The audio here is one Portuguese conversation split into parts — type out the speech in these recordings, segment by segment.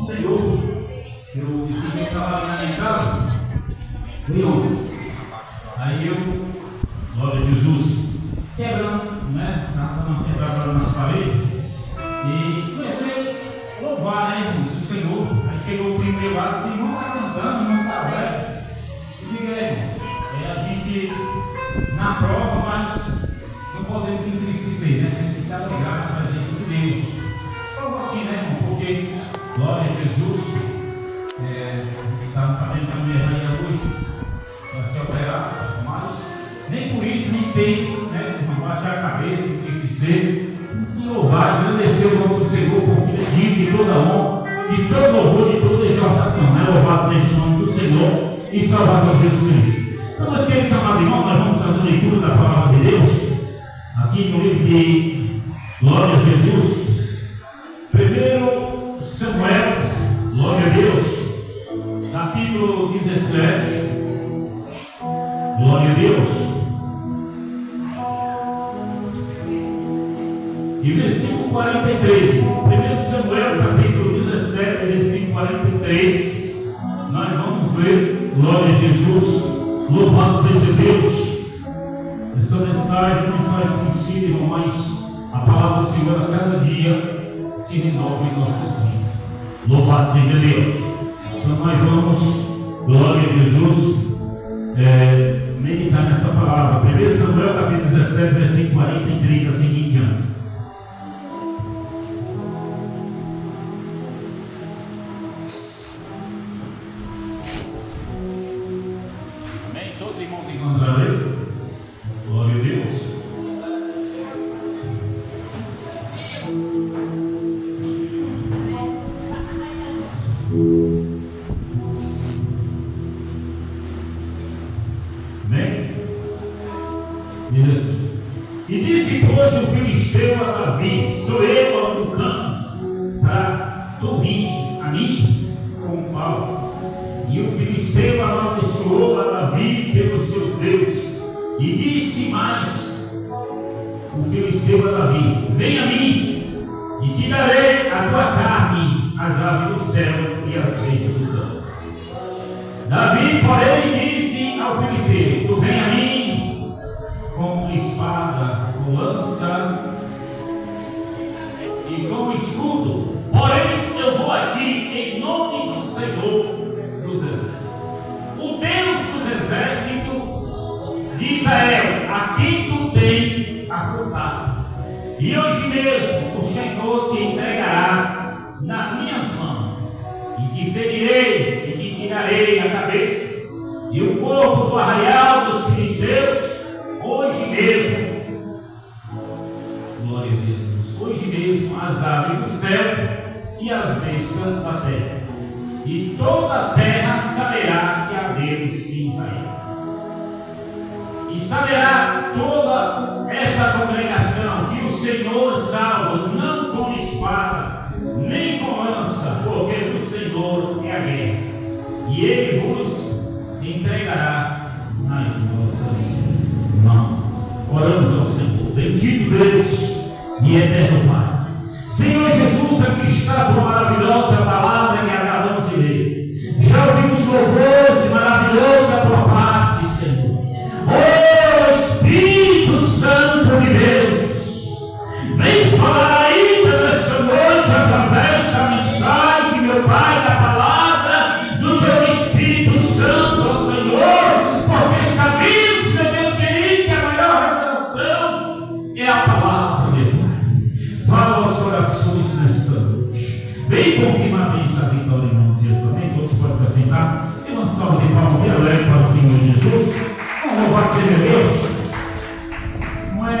Senhor. Eu estava ali na minha casa, fui ontem. Aí eu, glória a Jesus, quebrando, né? Estava quebrando nas paredes. E comecei a louvar, né, irmãos, o Senhor. Aí chegou o primeiro lado e disse: irmão, está cantando, não está velho. Eu digo: irmãos, a gente na prova, mas não podemos se entristecer, né? Tem que se alegrar com a presença de Deus. Prova assim, né, irmão? Porque, glória a Jesus, estava sabendo que a mulher ia hoje vai ser operada, mas nem por isso nem tem, né, irmão, baixar a cabeça, entristecer. Se louvar, agradecer o nome do Senhor, porque Ele é digno de toda honra, de todo louvor, de toda exortação, né? Louvado seja o nome do Senhor e Salvador Jesus Cristo. Então, meus queridos amados irmãos, nós vamos fazer a leitura da palavra de Deus, aqui no livro de Glória a Jesus, 1 Samuel, glória a Deus, capítulo 17, glória a Deus. E versículo 43, 1 Samuel, capítulo 17, versículo 43, nós vamos ler, glória a Jesus, louvado seja Deus. Essa mensagem conhecida, irmão, mas a palavra do Senhor a cada dia se renova em nossas vidas. Louvado seja Deus. Então nós vamos, glória a Jesus, meditar nessa palavra. 1 Samuel, capítulo 17, versículo 43, assim em diante. Glória a Deus. Amém? Diz assim: e disse, pois, o filisteu a Davi: sou eu no campo, para tu vires a mim com paus. E o filisteu amaldiçoou a Davi pelos seus deuses. E disse mais o filisteu a Davi: vem a mim, e te darei a tua carne, as aves do céu e as bestas do campo. Davi, porém, disse ao filisteu: tu vem a mim com espada, com lança e com escudo, porém eu vou a ti em nome do Senhor dos exércitos, o Deus dos exércitos de Israel, a quem tu tens afrontado. E hoje mesmo o Senhor te entregarás nas minhas mãos, e te ferirei, e te tirarei a cabeça e o corpo do arraial dos filisteus, hoje mesmo. Glória a Jesus. Hoje mesmo as aves do céu e as bestas da terra, e toda a terra saberá que há Deus em Israel. E saberá toda essa congregação que o Senhor salva, não com espada, nem com lança, porque o Senhor é a guerra, e Ele vos entregará nas nossas mãos. Oramos ao Senhor. Bendito Deus e eterno Pai. Senhor Jesus, aqui está a tua maravilhosa palavra que acabamos de ler. Já ouvimos louvores maravilhosos da tua parte, Senhor. Espírito Santo de Deus, vem falar ainda nesta noite através da mensagem, meu Pai, da palavra do teu Espírito Santo, ó Senhor, porque sabemos, meu Deus querido, que a maior revelação é a palavra, meu Pai. Fala aos corações nesta noite. Vem confirmamente a vitória em nome de Jesus. Amém? Todos podem se assentar. E uma salva de palmas bem alegre para o Senhor Jesus. Louvado seja Deus. Não é?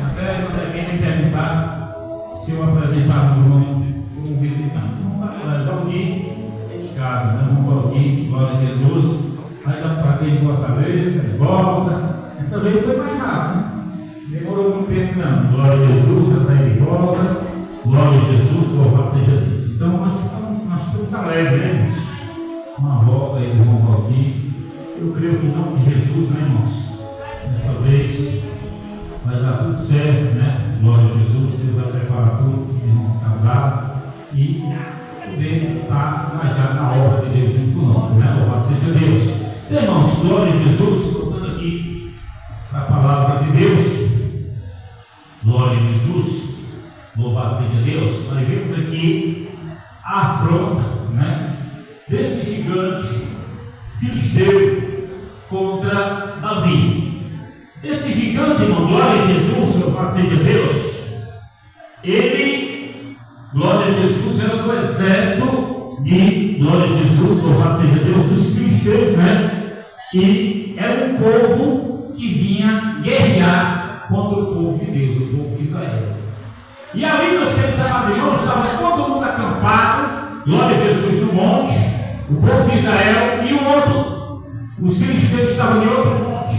Até quando alguém me perguntar se eu apresentar o nome como visitante. Valdir de casa, né? Valdir, glória a Jesus. Vai dar um passeio em Fortaleza, de volta. Essa vez foi mais rápido. Demorou muito tempo, não. Glória a Jesus, já está de volta. Glória a Jesus, louvado seja Deus. Então nós estamos alegres, né, irmãos? Uma volta aí do irmão Valdir. Eu creio que em nome de Jesus, né, irmãos? Dessa vez vai dar tudo certo, né? Glória a Jesus, Deus vai preparar tudo, os irmãos casados. E poder estar engajado na obra de Deus junto conosco, né? Louvado seja Deus. Irmãos, glória a Jesus, voltando aqui para a palavra de Deus. Glória a Jesus, louvado seja Deus. Nós vemos aqui a afronta, né, desse gigante filisteu contra Davi. Esse gigante, irmão, glória a Jesus, louvado seja Deus. Ele, glória a Jesus, era do exército de, glória a Jesus, louvado seja Deus, dos filisteus, né? E era um povo que vinha guerrear contra o povo de Deus, o povo de Israel. E ali nós temos a irmãos, estava todo mundo acampado, glória a Jesus, no monte, o povo de Israel e o outro, os filisteus estavam em outro monte.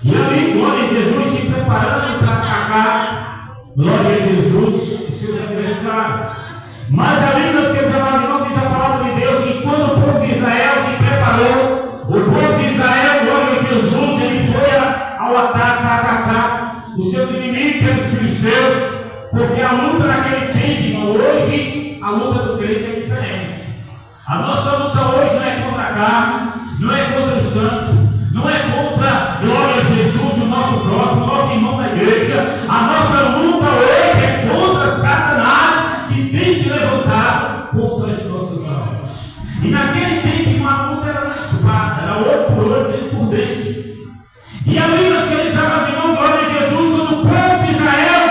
E ali, glória a Jesus, se preparando para atacar, glória a Jesus, os seus adversários. Mas ali nós temos a irmãos, diz a palavra de Deus, que quando o povo de Israel se preparou, o povo de Israel, glória a Jesus, ele foi ao ataque para atacar os seus inimigos, que eram os filisteus. Porque a luta naquele tempo, irmão, hoje a luta do crente é diferente. A nossa luta hoje não é contra a carne, não é contra o santo, não é contra, glória a Jesus, o nosso próximo, o nosso irmão da igreja. A nossa luta hoje é contra Satanás, que tem se levantado contra as nossas almas. E naquele tempo uma luta era na espada, era olho por olho, dente por dente. E ali nós queremos dizer, irmão, glória a Jesus, quando o povo de Israel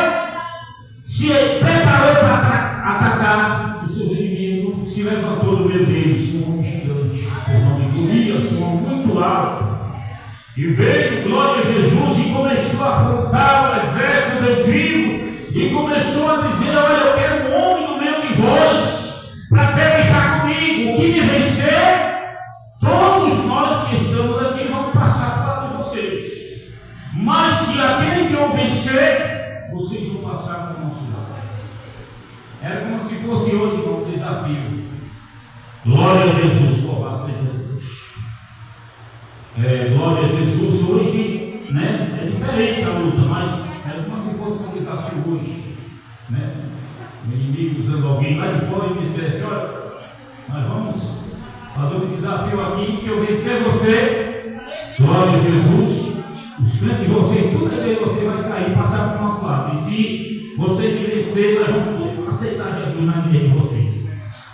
se preparou para atacar os seus inimigos, se levantou do meio deles um homem gigante, o nome Golias, um homem muito alto, e veio, glória a Jesus, e começou a afrontar o exército de Deus vivo, e começou a dizer: olha, eu quero um homem no meio de vós, para pelejar comigo. O que me vencer, todos nós que estamos aqui vamos passar para vocês, mas se aquele que eu vencer, vocês vão passar para o nosso lado. Era como se fosse hoje um desafio. Glória a Jesus, louvado seja Deus. Glória a Jesus, hoje, né, é diferente a luta, mas era como se fosse um desafio hoje, né? O inimigo usando alguém lá de fora e dissesse: olha, nós vamos fazer um desafio aqui, se eu vencer você, glória a Jesus, os crentes de você, tudo que você vai sair, passar para o nosso lado. E se você me vencer, nós vamos aceitar Jesus na vida de vocês.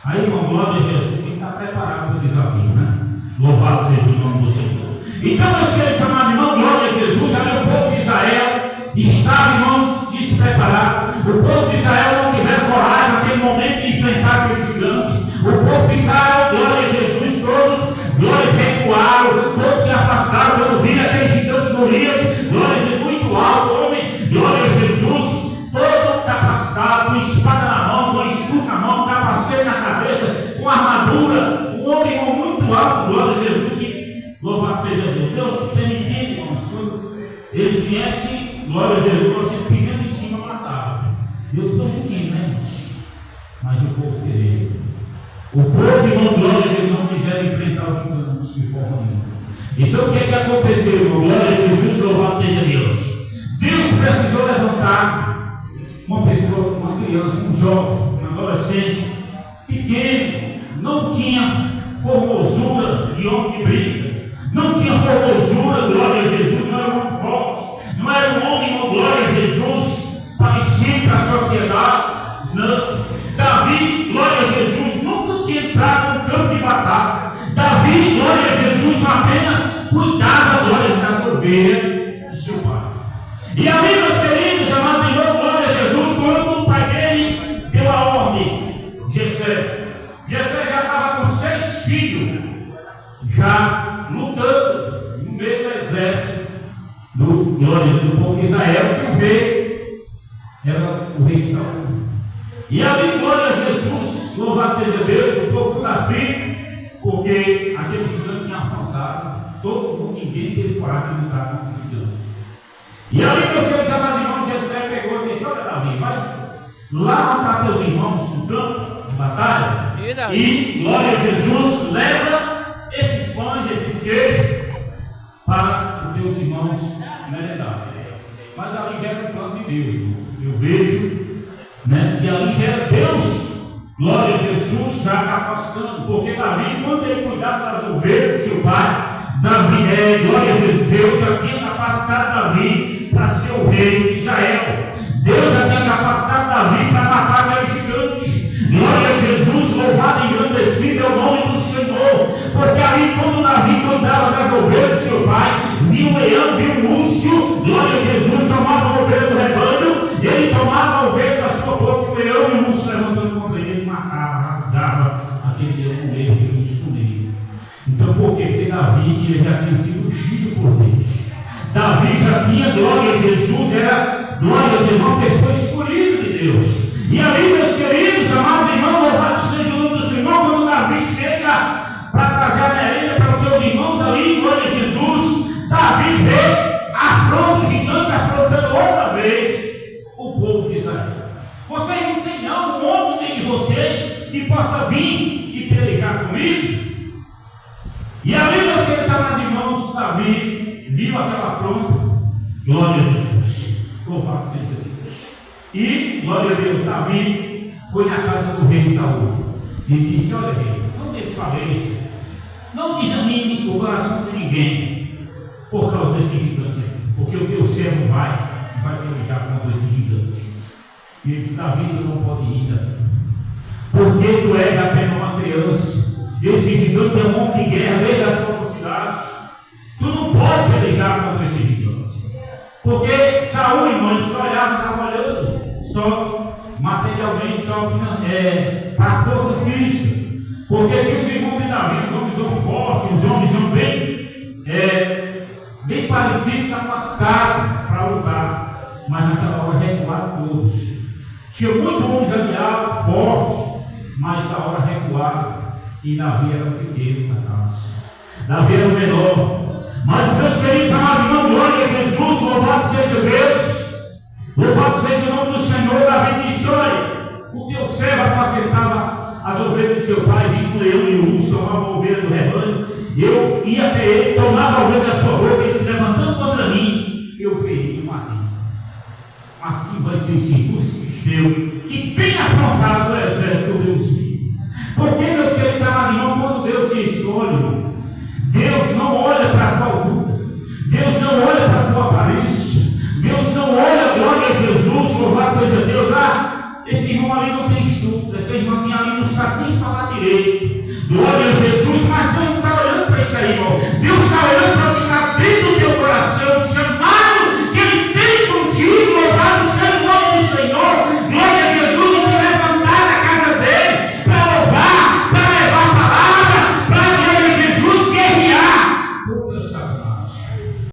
Aí, irmão, glória a Jesus, tem que estar preparado para o desafio, né? Louvado seja o nome do Senhor. Então, nós queremos chamar, irmão, glória a Jesus. Ali o povo de Israel estava, irmãos, despreparado. O povo de Israel não tiveram coragem naquele momento de enfrentar aquele gigante. O povo ficaram, glória a Jesus, todos, glória, recuaram, todos se afastaram quando viram aquele gigante Golias, glória a Jesus, muito alto, homem, glória a Jesus, todo capacitado, com espada na mão, com escudo na mão, capacete na cabeça, com armadura, um homem muito alto, glória a Jesus, e louvado seja Deus. Deus permitindo, irmãos, quando eles viessem, glória a Jesus, você pisando em cima, matava. Deus permitindo, né, irmãos? Mas o povo queria. O povo, irmão, glória a Jesus, não quiseram enfrentar os gigantes de forma nenhuma. Então o que é que aconteceu, irmão? Glória a Jesus, louvado seja Deus. Deus precisou levantar uma pessoa, uma criança, um jovem, um adolescente, pequeno, não tinha formosura de homem que brinca, não tinha formosura, glória a Jesus, não era um homem forte, não era um homem, irmão, glória a Jesus, parecido com a sociedade, não. Davi, glória a Jesus, nunca tinha entrado no campo de batalha. Davi, glória a Jesus, apenas cuidava, glória, das ovelhas de seu pai. E ali, meus queridos, amados irmãos, glória a Jesus, quando o pai dele deu a ordem, Jessé já estava com 6 filhos, já lutando no meio do exército glória do povo de Israel, que o rei era o rei Saul. E ali, glória a Jesus, louvado seja Deus, o povo está aflito, porque aquele gigante tinha afrontado todo mundo, ninguém teve coragem de lutar contra o gigante. E ali, meus queridos amados irmãos, Jessé pegou e disse: olha, Davi, vai lá matar teus irmãos no campo de batalha, e, glória a Jesus, leva esses pães, esses queijos, para os teus irmãos merendar. Mas ali já era o plano de Deus, eu vejo, né? E ali já era Deus, glória a Jesus, Jesus já capacitando, porque Davi, quando ele cuidava das ovelhas do seu pai, glória a Jesus, Deus já tinha capacitado Davi para ser o rei de Israel. Deus já tinha capacitado Davi para matar aquele gigante. Glória a Jesus, louvado e engrandecido é o nome do Senhor. Porque ali, quando Davi cuidava das ovelhas do seu pai, viu um leão, viu um urso, glória a Jesus, tomava a ovelha do rebanho, ele tomava a ovelha da sua boca, o leão e o urso levantando contra ele, matava, rasgava aquele leão com ele, aquele urso com ele. Então, por quê? Porque Davi, ele já tinha sido ungido por Deus. Davi já tinha, glória a Jesus, era, glória a Jesus, uma pessoa escolhida de Deus. E ali, meus queridos, amados irmãos, louvado seja o nome do Senhor, quando Davi chega para trazer a merenda para os seus irmãos ali, glória a Jesus, Davi vê afronta o gigante, afrontando outra vez o povo de Israel. Vocês não têm não um homem de vocês que possa vir e pelejar comigo? E ali, meus queridos amados irmãos, Davi viu aquela afronta, glória a Jesus, louvado seja Deus. E, glória a Deus, Davi foi na casa do rei Saul e disse: olha, rei, não desfaleça, não desanime o coração de ninguém por causa desse gigante aqui, porque o teu servo vai pelejar contra esse gigante. E ele disse: Davi, tu não pode ir, Davi, porque tu és apenas uma criança. Esse gigante é um homem de guerra, lei das velocidades. Tu não pode pelejar contra esse gigante. Porque Saul, irmãos, só olhava trabalhando, só materialmente, só para a força física. Porque tem os irmãos de Davi, os homens são fortes, os homens são bem parecidos, capacitados para lutar. Mas naquela hora recuaram todos. Tinha muitos homens aliados, fortes, mas na hora recuaram. E Davi era o pequeno da casa. Davi era o menor. Mas, meus queridos amados irmãos, glória a Jesus, louvado seja Deus, louvado seja o nome do Senhor. Davi disse: olha, o teu servo apacentava as ovelhas do seu pai, vinha com o leão e o urso, tomava a ovelha do rebanho. Eu ia até ele, tomava a ovelha da sua boca, ele se levantando contra mim, eu feri e matei. Assim vai ser esse filisteu que tem afrontado o exército de Deus vivo. Porque, meus queridos amados irmãos, quando Deus te escolhe, Deus não olha para a tua altura, Deus não olha para a tua aparência, Deus não olha, glória a Jesus, louvado seja Deus. Esse irmão ali não tem estudo, essa irmãzinha ali não sabe nem falar direito, glória a Jesus.